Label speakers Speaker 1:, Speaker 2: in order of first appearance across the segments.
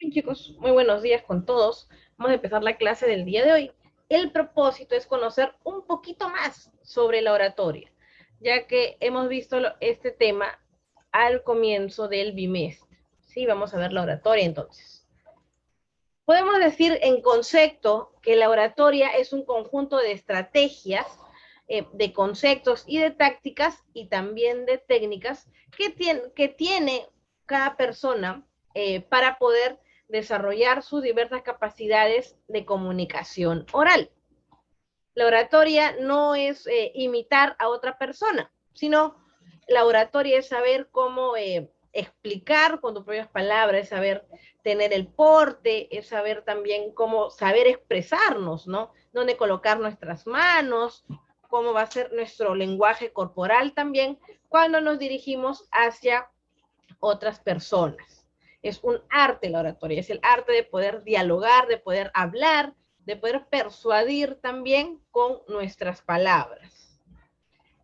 Speaker 1: Bien, chicos, muy buenos días con todos. Vamos a empezar la clase del día de hoy. El propósito es conocer un poquito más sobre la oratoria, ya que hemos visto este tema al comienzo del bimestre. Sí, vamos a ver la oratoria entonces. Podemos decir en concepto que la oratoria es un conjunto de estrategias, de conceptos y de tácticas y también de técnicas que tiene cada persona para poder desarrollar sus diversas capacidades de comunicación oral. La oratoria no es imitar a otra persona, sino la oratoria es saber cómo explicar con tus propias palabras, es saber tener el porte, es saber también cómo saber expresarnos, ¿no? Dónde colocar nuestras manos, cómo va a ser nuestro lenguaje corporal también cuando nos dirigimos hacia otras personas. Es un arte la oratoria, es el arte de poder dialogar, de poder hablar, de poder persuadir también con nuestras palabras.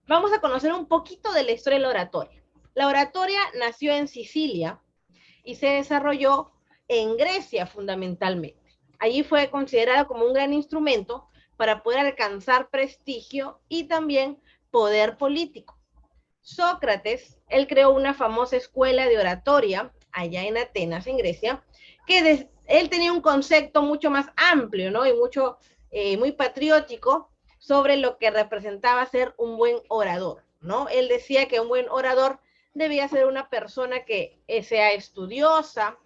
Speaker 1: Vamos a conocer un poquito de la historia de la oratoria. La oratoria nació en Sicilia y se desarrolló en Grecia fundamentalmente. Allí fue considerada como un gran instrumento para poder alcanzar prestigio y también poder político. Sócrates, él creó una famosa escuela de oratoria allá en Atenas, en Grecia, que él tenía un concepto mucho más amplio, ¿no? Y muy patriótico sobre lo que representaba ser un buen orador, ¿no? Él decía que un buen orador debía ser una persona que sea estudiosa,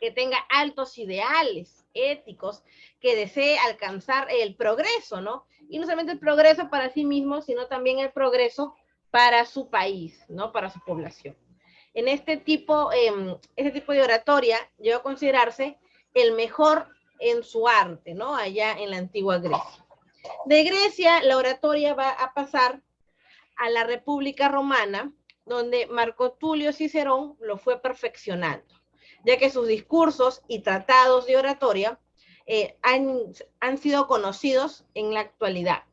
Speaker 1: que tenga altos ideales éticos, que desee alcanzar el progreso, ¿no? Y no solamente el progreso para sí mismo, sino también el progreso para su país, ¿no? Para su población. En este tipo de oratoria llegó a considerarse el mejor en su arte, ¿no? Allá en la antigua Grecia. De Grecia, la oratoria va a pasar a la República Romana, donde Marco Tulio Cicerón lo fue perfeccionando, ya que sus discursos y tratados de oratoria han sido conocidos en la actualidad.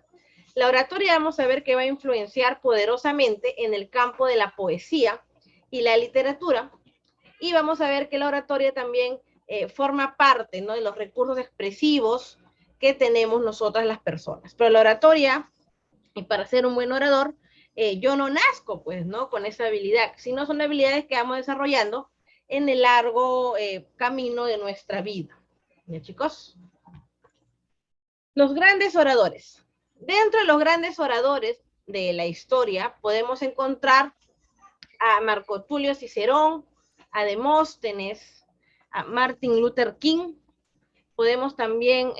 Speaker 1: La oratoria vamos a ver que va a influenciar poderosamente en el campo de la poesía y la literatura, y vamos a ver que la oratoria también forma parte, ¿no?, de los recursos expresivos que tenemos nosotras las personas. Pero la oratoria, y para ser un buen orador, yo no nazco, pues, ¿no?, con esa habilidad, sino son habilidades que vamos desarrollando en el largo camino de nuestra vida. ¿Ya, chicos? Los grandes oradores. Dentro de los grandes oradores de la historia podemos encontrar a Marco Tulio Cicerón, a Demóstenes, a Martin Luther King. Podemos también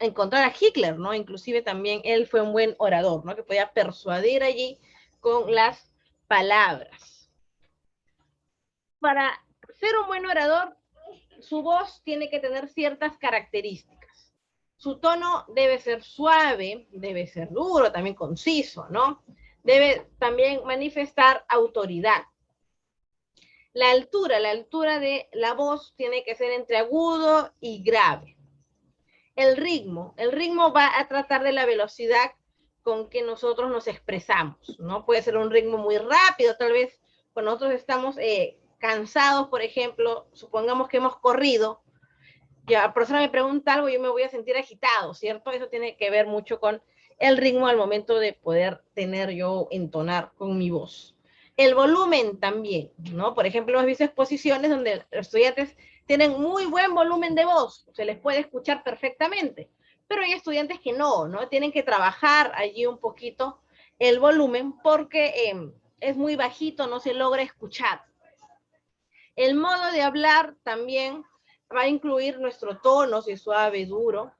Speaker 1: encontrar a Hitler, ¿no? Inclusive también él fue un buen orador, ¿no? Que podía persuadir allí con las palabras. Para ser un buen orador, su voz tiene que tener ciertas características. Su tono debe ser suave, debe ser duro, también conciso, ¿no? Debe también manifestar autoridad. La altura de la voz tiene que ser entre agudo y grave. El ritmo va a tratar de la velocidad con que nosotros nos expresamos, ¿no? Puede ser un ritmo muy rápido, tal vez cuando nosotros estamos cansados, por ejemplo, supongamos que hemos corrido, ya la persona me pregunta algo, yo me voy a sentir agitado, ¿cierto? Eso tiene que ver mucho con el ritmo al momento de poder tener yo, entonar con mi voz. El volumen también, ¿no? Por ejemplo, hemos visto exposiciones donde los estudiantes tienen muy buen volumen de voz, se les puede escuchar perfectamente, pero hay estudiantes que no, ¿no? Tienen que trabajar allí un poquito el volumen porque es muy bajito, no se logra escuchar. El modo de hablar también va a incluir nuestro tono, si es suave, duro,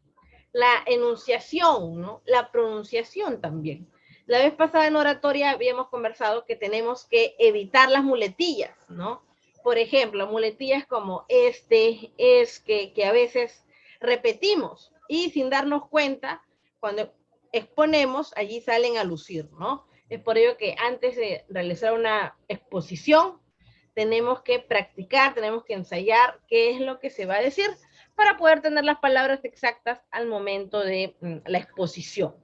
Speaker 1: la enunciación, ¿no? La pronunciación también. La vez pasada en oratoria habíamos conversado que tenemos que evitar las muletillas, ¿no? Por ejemplo, muletillas como es, que a veces repetimos y sin darnos cuenta, cuando exponemos, allí salen a lucir, ¿no? Es por ello que antes de realizar una exposición, tenemos que practicar, tenemos que ensayar qué es lo que se va a decir para poder tener las palabras exactas al momento de la exposición.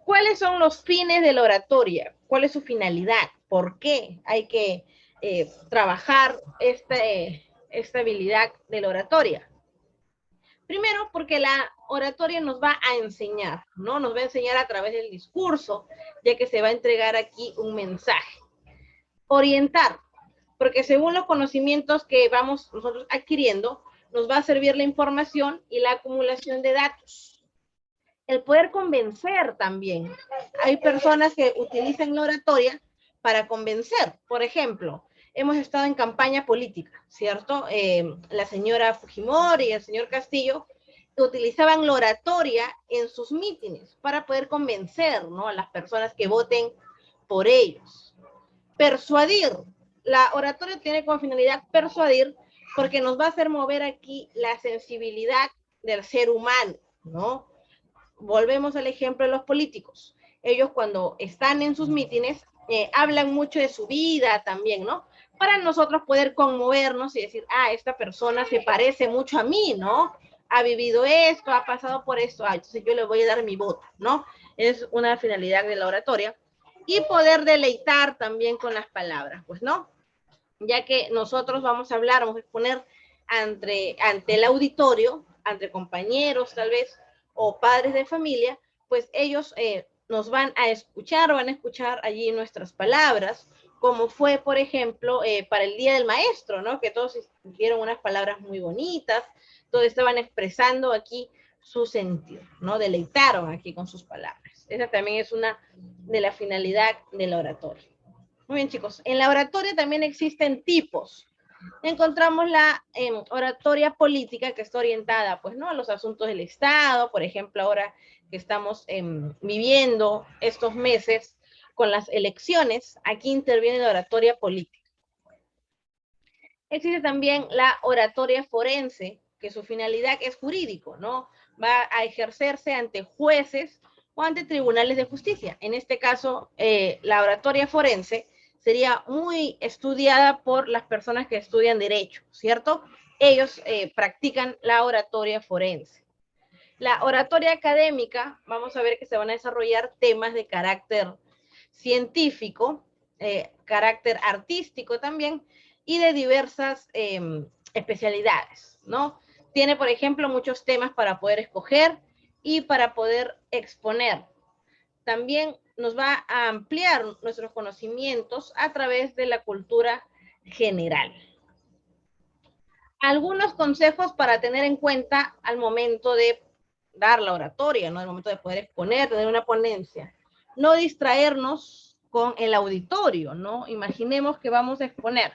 Speaker 1: ¿Cuáles son los fines de la oratoria? ¿Cuál es su finalidad? ¿Por qué hay que trabajar esta habilidad de la oratoria? Primero, porque la oratoria nos va a enseñar, ¿no? Nos va a enseñar a través del discurso, ya que se va a entregar aquí un mensaje. Orientar, porque según los conocimientos que vamos nosotros adquiriendo, nos va a servir la información y la acumulación de datos. El poder convencer también. Hay personas que utilizan la oratoria para convencer. Por ejemplo, hemos estado en campaña política, ¿cierto? La señora Fujimori y el señor Castillo utilizaban la oratoria en sus mítines para poder convencer, ¿no?, a las personas que voten por ellos. Persuadir. La oratoria tiene como finalidad persuadir porque nos va a hacer mover aquí la sensibilidad del ser humano, ¿no? Volvemos al ejemplo de los políticos. Ellos cuando están en sus mítines hablan mucho de su vida también, ¿no? Para nosotros poder conmovernos y decir, ah, esta persona se parece mucho a mí, ¿no? Ha vivido esto, ha pasado por esto, entonces yo le voy a dar mi voto, ¿no? Es una finalidad de la oratoria. Y poder deleitar también con las palabras, pues, ¿no? Ya que nosotros vamos a hablar, vamos a exponer ante el auditorio, ante compañeros tal vez, o padres de familia, pues ellos nos van a escuchar o van a escuchar allí nuestras palabras, como fue, por ejemplo, para el Día del Maestro, ¿no? Que todos dieron unas palabras muy bonitas, todos estaban expresando aquí su sentido, ¿no? Deleitaron aquí con sus palabras. Esa también es una de la finalidad de la oratoria. Muy bien, chicos. En la oratoria también existen tipos. Encontramos la oratoria política, que está orientada, pues, ¿no?, a los asuntos del Estado. Por ejemplo, ahora que estamos viviendo estos meses con las elecciones, aquí interviene la oratoria política. Existe también la oratoria forense, que su finalidad es jurídico, ¿no? Va a ejercerse ante jueces o ante tribunales de justicia. En este caso, la oratoria forense sería muy estudiada por las personas que estudian derecho, ¿cierto? Ellos practican la oratoria forense. La oratoria académica, vamos a ver que se van a desarrollar temas de carácter científico, carácter artístico también, y de diversas especialidades, ¿no? Tiene, por ejemplo, muchos temas para poder escoger y para poder exponer. También nos va a ampliar nuestros conocimientos a través de la cultura general. Algunos consejos para tener en cuenta al momento de dar la oratoria, ¿no? Al momento de poder exponer, tener una ponencia. No distraernos con el auditorio, ¿no? Imaginemos que vamos a exponer.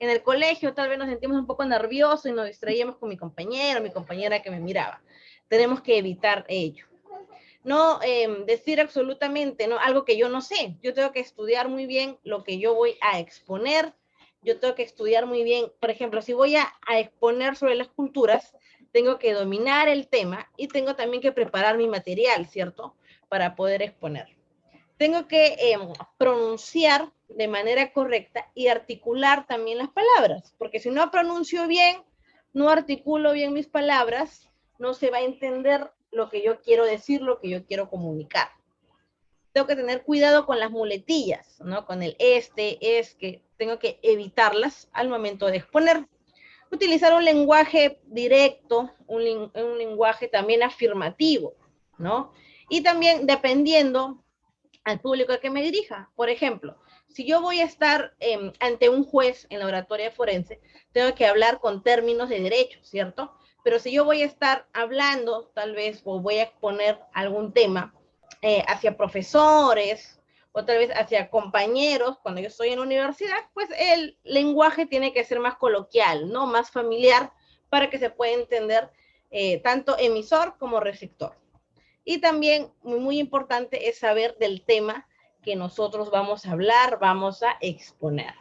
Speaker 1: En el colegio tal vez nos sentimos un poco nerviosos y nos distraíamos con mi compañero, mi compañera que me miraba. Tenemos que evitar ello. No decir absolutamente, ¿no?, algo que yo no sé. Yo tengo que estudiar muy bien lo que yo voy a exponer. Yo tengo que estudiar muy bien, por ejemplo, si voy a exponer sobre las culturas, tengo que dominar el tema y tengo también que preparar mi material, ¿cierto?, para poder exponer. Tengo que pronunciar de manera correcta y articular también las palabras, porque si no pronuncio bien, no articulo bien mis palabras, no se va a entender lo que yo quiero decir, lo que yo quiero comunicar. Tengo que tener cuidado con las muletillas, ¿no? Con el es, que tengo que evitarlas al momento de exponer. Utilizar un lenguaje directo, un lenguaje también afirmativo, ¿no? Y también dependiendo al público al que me dirija. Por ejemplo, si yo voy a estar ante un juez en la oratoria forense, tengo que hablar con términos de derecho, ¿cierto? Pero si yo voy a estar hablando, tal vez, o voy a exponer algún tema hacia profesores, o tal vez hacia compañeros, cuando yo estoy en la universidad, pues el lenguaje tiene que ser más coloquial, ¿no? Más familiar, para que se pueda entender tanto emisor como receptor. Y también, muy importante, es saber del tema que nosotros vamos a hablar, vamos a exponer.